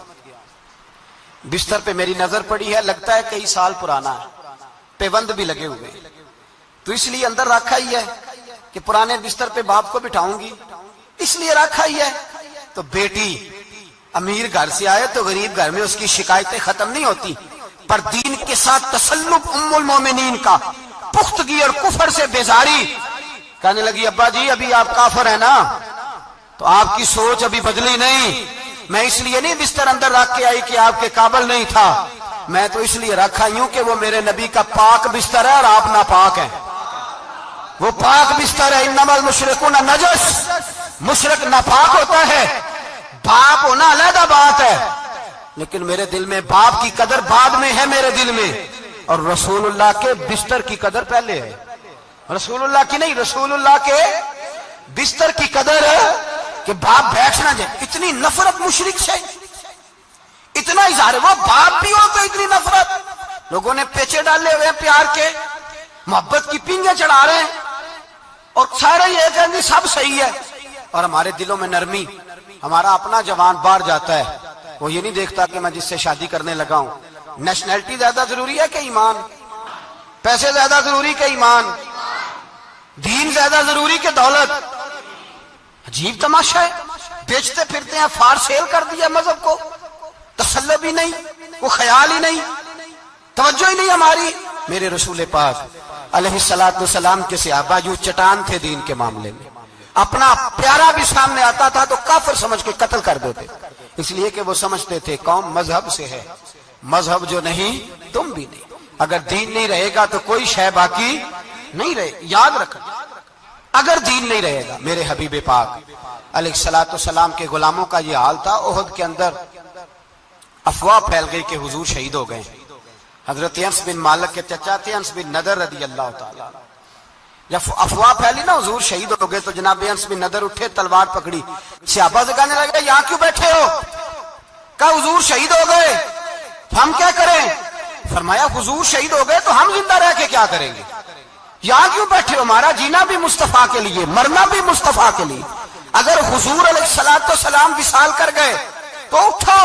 بستر پہ میری نظر پڑی ہے، لگتا ہے کئی سال پرانا ہے، پیوند بھی لگے ہوئے، تو اس لیے اندر رکھا ہی ہے کہ پرانے بستر پہ باپ کو بٹھاؤں گی، اس لیے رکھا ہی ہے۔ تو بیٹی امیر گھر سے آئے تو غریب گھر میں اس کی شکایتیں ختم نہیں ہوتی، پر دین کے ساتھ تسلب ام المومنین کا، پختگی اور کفر سے بیزاری۔ کہنے لگی ابا جی ابھی آپ کافر ہیں نا، تو آپ کی سوچ ابھی بدلی نہیں، میں اس لیے نہیں بستر اندر رکھ کے آئی کہ آپ کے قابل نہیں تھا، میں تو اس لیے رکھا ہوں کہ وہ میرے نبی کا پاک بستر ہے اور آپ ناپاک ہیں، وہ پاک بستر ہے۔ انما المشرکون نجس، مشرک ناپاک ہوتا ہے، باپ ہونا علیحدہ بات ہے، لیکن میرے دل میں باپ کی قدر بعد میں ہے میرے دل میں، اور رسول اللہ کے بستر کی قدر پہلے ہے، رسول اللہ کی نہیں، رسول اللہ کے بستر کی قدر ہے کہ باپ بیٹھ نہ جائے۔ اتنی نفرت مشرک سے، اتنا اظہار، وہ باپ بھی ہو تو اتنی نفرت، لوگوں نے پیچے ڈالے ہوئے ہیں پیار کے، محبت کی پینگیں چڑھا رہے ہیں اور سارے یہ کہیں گے سب صحیح ہے، اور ہمارے دلوں میں نرمی، ہمارا اپنا جوان باہر جاتا ہے، وہ یہ نہیں دیکھتا کہ میں جس سے شادی کرنے لگا ہوں نیشنلٹی زیادہ ضروری ہے کہ ایمان، پیسے زیادہ ضروری کہ ایمان، دین زیادہ ضروری کہ دولت۔ عجیب تماشا ہے، بیچتے پھرتے ہیں، فار سیل کر دیا مذہب کو، تسلب ہی نہیں، وہ خیال ہی نہیں، توجہ ہی نہیں ہماری۔ میرے رسول پاک علیہ الصلوۃ والسلام کے صحابہ جو چٹان تھے دین کے معاملے میں، اپنا پیارا بھی سامنے آتا تھا تو کافر سمجھ کے قتل کر دیتے، اس لیے کہ وہ سمجھتے تھے قوم مذہب سے ہے، مذہب جو نہیں تم بھی نہیں، اگر دین نہیں رہے گا تو کوئی شے باقی نہیں رہے، یاد رکھنا، اگر دین نہیں رہے گا۔ میرے حبیب پاک علیہ الصلوۃ والسلام کے غلاموں کا یہ حال تھا، احد کے اندر افواہ پھیل گئی کہ حضور شہید ہو گئے۔ حضرت انس بن مالک کے چچا تھے انس بن نضر رضی اللہ تعالیٰ، جب افواہ پھیلی نا حضور شہید ہو گئے تو جناب انس بن نضر اٹھے، تلوار پکڑی، صحابہ سے کہنے لگے یہاں کیوں بیٹھے ہو؟ کہا حضور شہید ہو گئے، ہم کیا کریں؟ فرمایا حضور شہید ہو گئے تو ہم زندہ رہ کے کیا کریں گے؟ یہاں کیوں بیٹھے ہو؟ ہمارا جینا بھی مصطفیٰ کے لیے، مرنا بھی مصطفیٰ کے لیے، اگر حضور علیہ الصلوۃ والسلام وصال کر گئے تو اٹھو،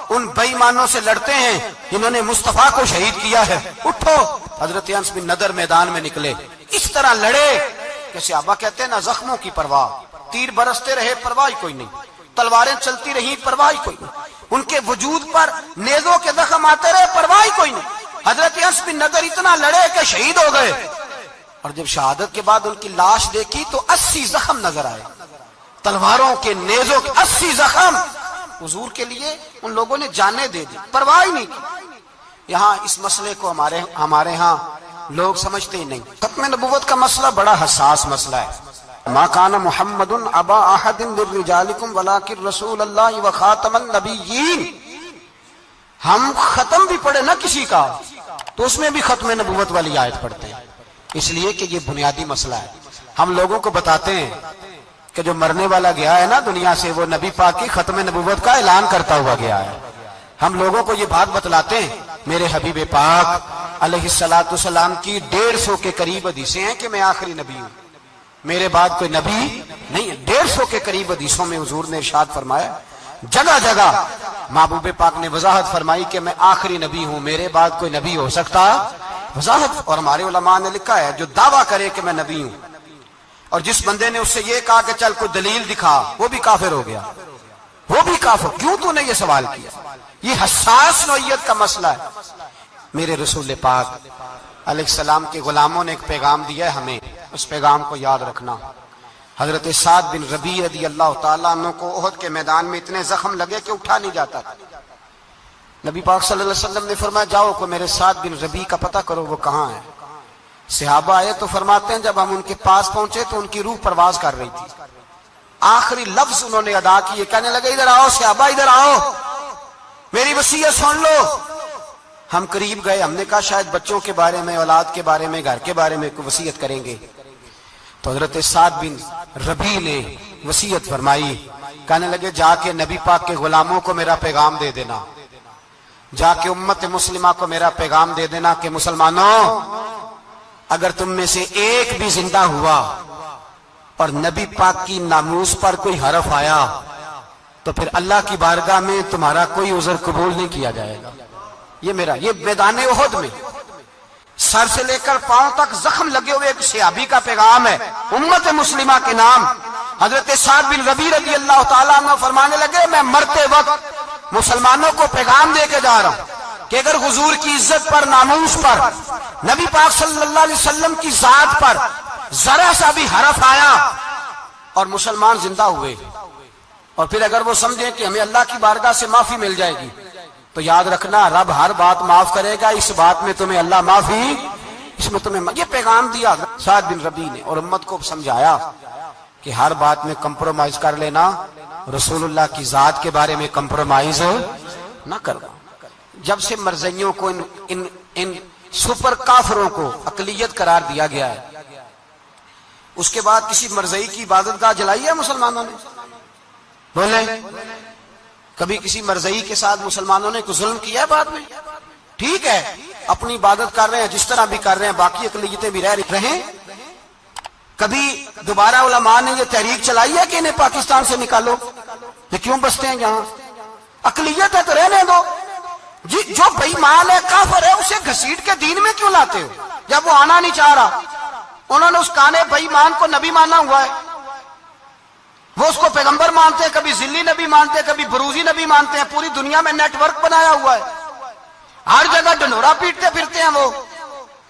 ان بے ایمانوں سے لڑتے ہیں جنہوں نے مصطفیٰ کو شہید کیا ہے، اٹھو۔ حضرت انس بن نضر میدان میں نکلے، اس طرح لڑے کہ صحابہ کہتے ہیں نہ زخموں کی پرواہ، تیر برستے رہے پرواہ کوئی نہیں، تلواریں چلتی رہی پرواہ کوئی نہیں، ان کے وجود پر نیزوں کے زخم آتے رہے پرواہ کوئی نہیں۔ حضرت انس بن نضر اتنا لڑے کہ شہید ہو گئے، اور جب شہادت کے بعد ان کی لاش دیکھی تو 80 زخم نظر آئے، تلواروں کے، نیزوں کے 80 زخم۔ حضور کے لیے ان لوگوں نے جانیں دے دی، پرواہ نہیں کی۔ یہاں اس مسئلے کو ہمارے ہاں لوگ سمجھتے ہی نہیں۔ ختم نبوت کا مسئلہ بڑا حساس مسئلہ ہے۔ ما کان محمد ابا احد من رجالکم ولکن رسول اللہ وخاتم النبیین۔ ہم ختم بھی پڑھے نہ کسی کا تو اس میں بھی ختم نبوت والی آیت پڑھتے ہیں، اس لیے کہ یہ بنیادی مسئلہ ہے۔ ہم لوگوں کو بتاتے ہیں کہ جو مرنے والا گیا ہے نا دنیا سے، وہ نبی پاک کی ختم نبوت کا اعلان کرتا ہوا گیا ہے، ہم لوگوں کو یہ بات بتلاتے ہیں، میرے حبیب پاک علیہ الصلوۃ والسلام کی 150 کے قریب حدیثیں ہیں کہ میں آخری نبی ہوں، میرے بعد کوئی نبی نہیں ہے۔ 150 کے قریب حدیثوں میں حضور نے ارشاد فرمایا، جگہ جگہ محبوب پاک نے وضاحت فرمائی کہ میں آخری نبی ہوں، میرے بعد کوئی نبی ہو سکتا وضاحت۔ اور ہمارے علماء نے لکھا ہے جو دعویٰ کرے کہ میں نبی ہوں، اور جس بندے نے اس سے یہ کہا کہ چل کوئی دلیل دکھا، وہ بھی کافر ہو گیا، وہ بھی کافر۔ کیوں تو نے یہ سوال کیا؟ یہ حساس نوعیت کا مسئلہ ہے۔ میرے رسول پاک علیہ السلام کے غلاموں نے ایک پیغام دیا ہے ہمیں، اس پیغام کو یاد رکھنا۔ حضرت سعد بن ربیع رضی اللہ تعالیٰ عنہ کو احد کے میدان میں اتنے زخم لگے کہ اٹھا نہیں جاتا تھا۔ نبی پاک صلی اللہ علیہ وسلم نے فرمایا جاؤ کو میرے سعد بن ربیع کا پتہ کرو وہ کہاں ہے۔ صحابہ آئے تو فرماتے ہیں جب ہم ان کے پاس پہنچے تو ان کی روح پرواز کر رہی تھی، آخری لفظ انہوں نے ادا کیے، کہنے لگے ادھر آؤ صحابہ، ادھر آؤ، میری وصیت سن لو۔ ہم قریب گئے، ہم نے کہا شاید بچوں کے بارے میں، اولاد کے بارے میں، گھر کے بارے میں کوئی وصیت کریں گے۔ تو حضرت سعد بن ربیع نے وصیت فرمائی، کہنے لگے جا کے نبی پاک کے غلاموں کو میرا پیغام دے دینا، جا کے امت مسلمہ کو میرا پیغام دے دینا کہ مسلمانوں اگر تم میں سے ایک بھی زندہ ہوا اور نبی پاک کی ناموس پر کوئی حرف آیا تو پھر اللہ کی بارگاہ میں تمہارا کوئی عذر قبول نہیں کیا جائے گا۔ یہ میدان احد میں سر سے لے کر پاؤں تک زخم لگے ہوئے ایک صحابی کا پیغام ہے امت مسلمہ کے نام۔ حضرت سعد بن ربیع رضی اللہ تعالیٰ عنہ فرمانے لگے میں مرتے وقت مسلمانوں کو پیغام دے کے جا رہا ہوں کہ اگر حضور کی عزت پر، ناموس پر، نبی پاک صلی اللہ علیہ وسلم کی ذات پر ذرا سا بھی حرف آیا اور مسلمان زندہ ہوئے، اور پھر اگر وہ سمجھیں کہ ہمیں اللہ کی بارگاہ سے معافی مل جائے گی، تو یاد رکھنا رب ہر بات معاف کرے گا، اس بات میں تمہیں اللہ معافی، اس میں تمہیں یہ پیغام دیا سعد بن ربیع نے، اور امت کو سمجھایا کہ ہر بات میں کمپرومائز کر لینا، رسول اللہ کی ذات کے بارے میں کمپرومائز نہ کرنا۔ جب سے مرزائیوں کو ان سپر کافروں کو اقلیت قرار دیا گیا ہے، اس کے بعد کسی مرزائی کی عبادت گاہ جلائی ہے مسلمانوں نے؟ بولے کبھی کسی مرزائی کے ساتھ مسلمانوں نے کوئی ظلم کیا ہے بعد میں؟ ٹھیک ہے اپنی عبادت کر رہے ہیں جس طرح بھی کر رہے ہیں، باقی اقلیتیں بھی رہیں۔ کبھی دوبارہ علماء نے یہ تحریک چلائی ہے کہ انہیں پاکستان سے نکالو، یہ کیوں بستے ہیں یہاں؟ اقلیت ہے تو رہنے دو، جو بے ایمان ہے، کافر ہے، اسے گھسیٹ کے دین میں کیوں لاتے ہو جب وہ آنا نہیں چاہ رہا؟ انہوں نے اس کانے بے ایمان کو نبی مانا ہوا ہے، وہ اس کو پیغمبر مانتے ہیں، کبھی ذلی نبی مانتے ہیں، کبھی بروزی نبی مانتے ہیں، پوری دنیا میں نیٹ ورک بنایا ہوا ہے، ہر جگہ ڈنڈورا پیٹتے پھرتے ہیں۔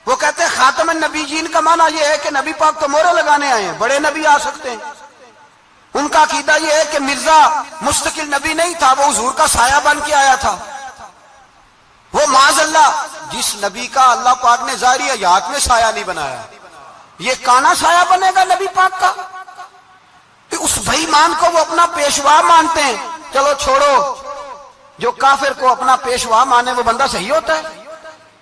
وہ کہتے ہیں خاتم النبیین کا معنی یہ ہے کہ نبی پاک تو مہرے لگانے آئے ہیں، بڑے نبی آ سکتے ہیں۔ ان کا عقیدہ یہ ہے کہ مرزا مستقل نبی نہیں تھا، وہ حضور کا سایہ بن کے آیا تھا۔ وہ معاذ اللہ جس نبی کا اللہ پاک نے ظاہری حیات میں سایہ نہیں بنایا، یہ کانا سایہ بنے گا نبی پاک کا؟ اس بے ایمان کو وہ اپنا پیشوا مانتے ہیں۔ چلو چھوڑو، جو کافر کو اپنا پیشوا مانے وہ بندہ صحیح ہوتا ہے؟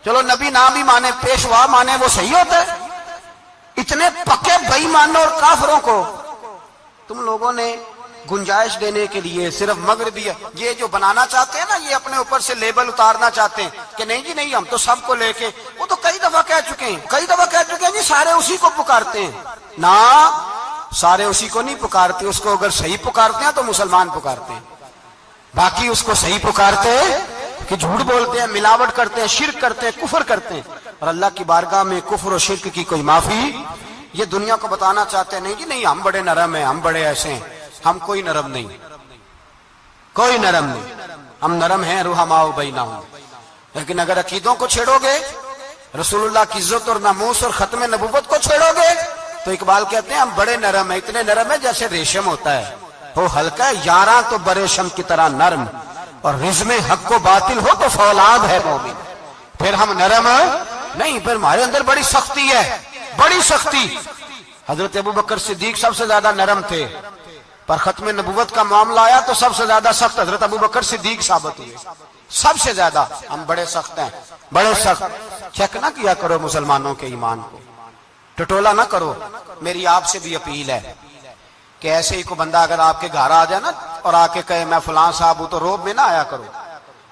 چلو نبی نام بھی مانے، پیشوا مانے، وہ صحیح ہوتا ہے؟ اتنے پکے بے ایمانوں اور کافروں کو تم لوگوں نے گنجائش دینے کے لیے صرف مغربی یہ جو بنانا چاہتے ہیں نا، یہ اپنے اوپر سے لیبل اتارنا چاہتے ہیں کہ نہیں جی نہیں ہم تو سب کو لے کے، وہ تو کئی دفعہ کہہ چکے ہیں جی سارے اسی کو پکارتے ہیں۔ نہ، سارے اسی کو نہیں پکارتے، اس کو اگر صحیح پکارتے ہیں تو مسلمان پکارتے ہیں، باقی اس کو صحیح پکارتے کہ جھوٹ بولتے ہیں، ملاوٹ کرتے ہیں، شرک کرتے ہیں، کفر کرتے ہیں، اور اللہ کی بارگاہ میں کفر و شرک کی کوئی معافی۔ یہ دنیا کو بتانا چاہتے ہیں نہیں جی نہیں ہم بڑے نرم ہیں، ہم بڑے ایسے ہیں، ہم کوئی نرم نہیں، کوئی نرم نہیں، ہم نرم ہیں رحماء بینہم۔ لیکن اگر عقیدوں کو چھیڑو گے، رسول اللہ کی عزت اور ناموس اور ختم نبوت کو چھیڑو گے، تو اقبال کہتے ہیں ہم بڑے نرم ہیں، اتنے نرم ہیں جیسے ریشم ہوتا ہے، ہو ہلکا ہے یاراں تو بریشم کی طرح نرم، اور رزم حق و باطل ہو تو فولاد ہے مومن۔ پھر ہم نرم نہیں، پھر ہمارے اندر بڑی سختی ہے، بڑی سختی۔ حضرت ابوبکر صدیق سب سے زیادہ نرم تھے، پر ختم نبوت کا معاملہ آیا تو سب سے زیادہ سخت حضرت ابوبکر صدیق ثابت ہوئے، سب سے زیادہ۔ ہم بڑے سخت ہیں، بڑے سخت۔ چیک نہ کیا کرو مسلمانوں کے ایمان کو، ٹٹولا نہ کرو۔ میری آپ سے بھی اپیل ہے کہ ایسے ہی کو بندہ اگر آپ کے گھر آ جائے نا اور آ کے کہے میں فلاں صاحب ہوں، تو روب میں نہ آیا کرو،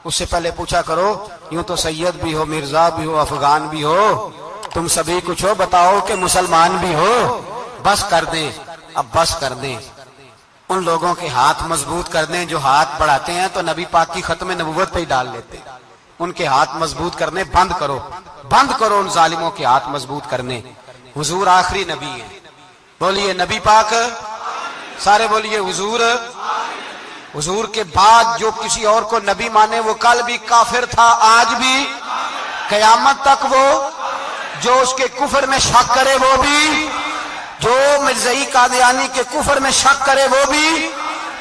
اس سے پہلے پوچھا کرو یوں تو سید بھی ہو، مرزا بھی ہو، افغان بھی ہو، تم سبھی کچھ ہو، بتاؤ کہ مسلمان بھی ہو۔ بس کر دیں، اب بس کر دیں، ان لوگوں کے ہاتھ مضبوط کر دیں جو ہاتھ بڑھاتے ہیں تو نبی پاک کی ختم نبوت پہ ہی ڈال لیتے ہیں۔ ان کے ہاتھ مضبوط کرنے بند کرو، بند کرو ان ظالموں کے ہاتھ مضبوط کرنے۔ حضور آخری نبی ہے، بولیے نبی پاک، سارے بولیے حضور۔ حضور کے بعد جو کسی اور کو نبی مانے وہ کل بھی کافر تھا، آج بھی، قیامت تک وہ، جو اس کے کفر میں شک کرے وہ بھی، جو مرزائی قادیانی کے کفر میں شک کرے وہ بھی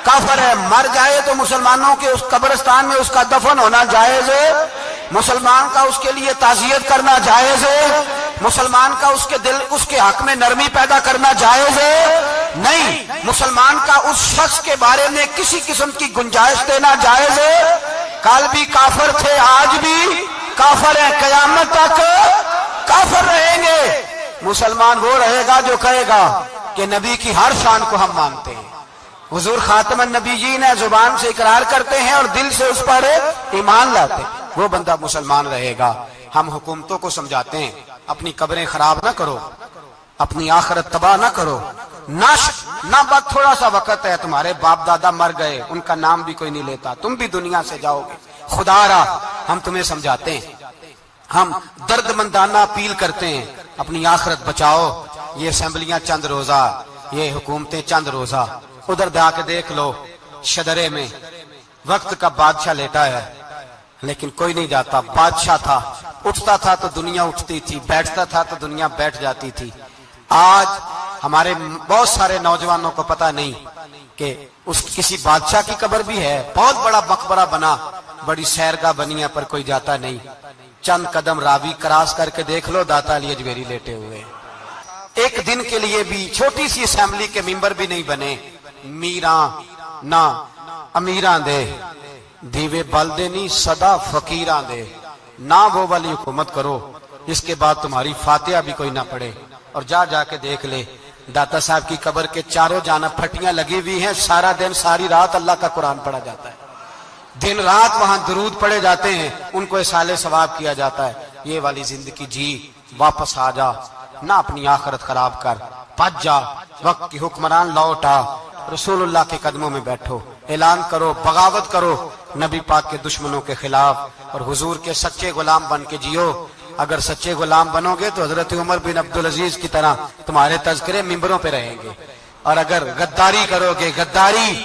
کافر ہے۔ مر جائے تو مسلمانوں کے اس قبرستان میں اس کا دفن ہونا جائز ہے، مسلمان کا اس کے لیے تعزیت کرنا جائز ہے، مسلمان کا اس کے دل، اس کے حق میں نرمی پیدا کرنا جائز ہے نہیں، مسلمان کا اس شخص کے بارے میں کسی قسم کی گنجائش دینا جائز ہے۔ کل بھی کافر تھے، آج بھی کافر ہیں، قیامت تک کافر رہیں گے۔ مسلمان وہ رہے گا جو کہے گا کہ نبی کی ہر شان کو ہم مانتے ہیں، حضور خاتم النبیین ہے، زبان سے اقرار کرتے ہیں اور دل سے اس پر ایمان لاتے ہیں، وہ بندہ مسلمان رہے گا۔ ہم حکومتوں کو سمجھاتے ہیں اپنی قبریں خراب نہ کرو، اپنی آخرت تباہ نہ کرو، نہ بس تھوڑا سا وقت ہے، تمہارے باپ دادا مر گئے، ان کا نام بھی کوئی نہیں لیتا، تم بھی دنیا سے جاؤ گے، خدا را ہم تمہیں سمجھاتے ہیں، ہم درد مندانہ اپیل کرتے ہیں، اپنی آخرت بچاؤ۔ یہ اسمبلیاں چند روزہ، یہ حکومتیں چند روزہ، ادھر جا کے دیکھ لو شدرے میں وقت کا بادشاہ لیٹا ہے لیکن کوئی نہیں جاتا۔ بادشاہ تھا، اٹھتا تھا تو دنیا اٹھتی تھی، بیٹھتا تھا تو دنیا بیٹھ جاتی تھی۔ آج ہمارے بہت سارے نوجوانوں کو پتہ نہیں کہ اس کسی بادشاہ کی قبر بھی ہے، بہت بڑا مقبرہ بنا، بڑی سیرگاہ بنی ہے، پر کوئی جاتا نہیں۔ چند قدم راوی کراس کر کے دیکھ لو، داتا علی اجمیری لیٹے ہوئے، ایک دن کے لیے بھی چھوٹی سی اسمبلی کے ممبر بھی نہیں بنے۔ میراں نہ امیراں دے دیوے بلدے نہیں صدا فقیراں دے، نہ وہ والی حکومت کرو جس کے بعد تمہاری فاتحہ بھی کوئی نہ پڑھے۔ اور جا کے دیکھ لے داتا صاحب کی قبر کے چاروں جانب پھٹیاں لگی ہوئی ہیں، سارا دن ساری رات اللہ کا قرآن پڑھا جاتا ہے، دن رات وہاں درود پڑھے جاتے ہیں، ان کو اصالِ ثواب کیا جاتا ہے۔ یہ والی زندگی جی، واپس آ جا، نہ اپنی آخرت خراب کر، بچ جا، وقت کی حکمران لوٹ آ، رسول اللہ کے قدموں میں بیٹھو، اعلان کرو، بغاوت کرو نبی پاک کے دشمنوں کے خلاف، اور حضور کے سچے غلام بن کے جیو۔ اگر سچے غلام بنو گے تو حضرت عمر بن عبدالعزیز کی طرح تمہارے تذکرے ممبروں پہ رہیں گے، اور اگر غداری کرو گے، غداری،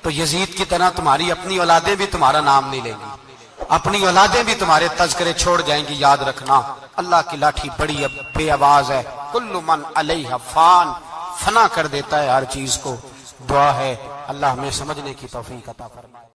تو یزید کی طرح تمہاری اپنی اولادیں بھی تمہارا نام نہیں لیں گی، اپنی اولادیں بھی تمہارے تذکرے چھوڑ جائیں گی۔ یاد رکھنا اللہ کی لاٹھی بڑی بے آواز ہے، کل من علیہ فان، فنا کر دیتا ہے ہر چیز کو۔ دعا ہے اللہ ہمیں سمجھنے کی توفیق عطا فرمائے۔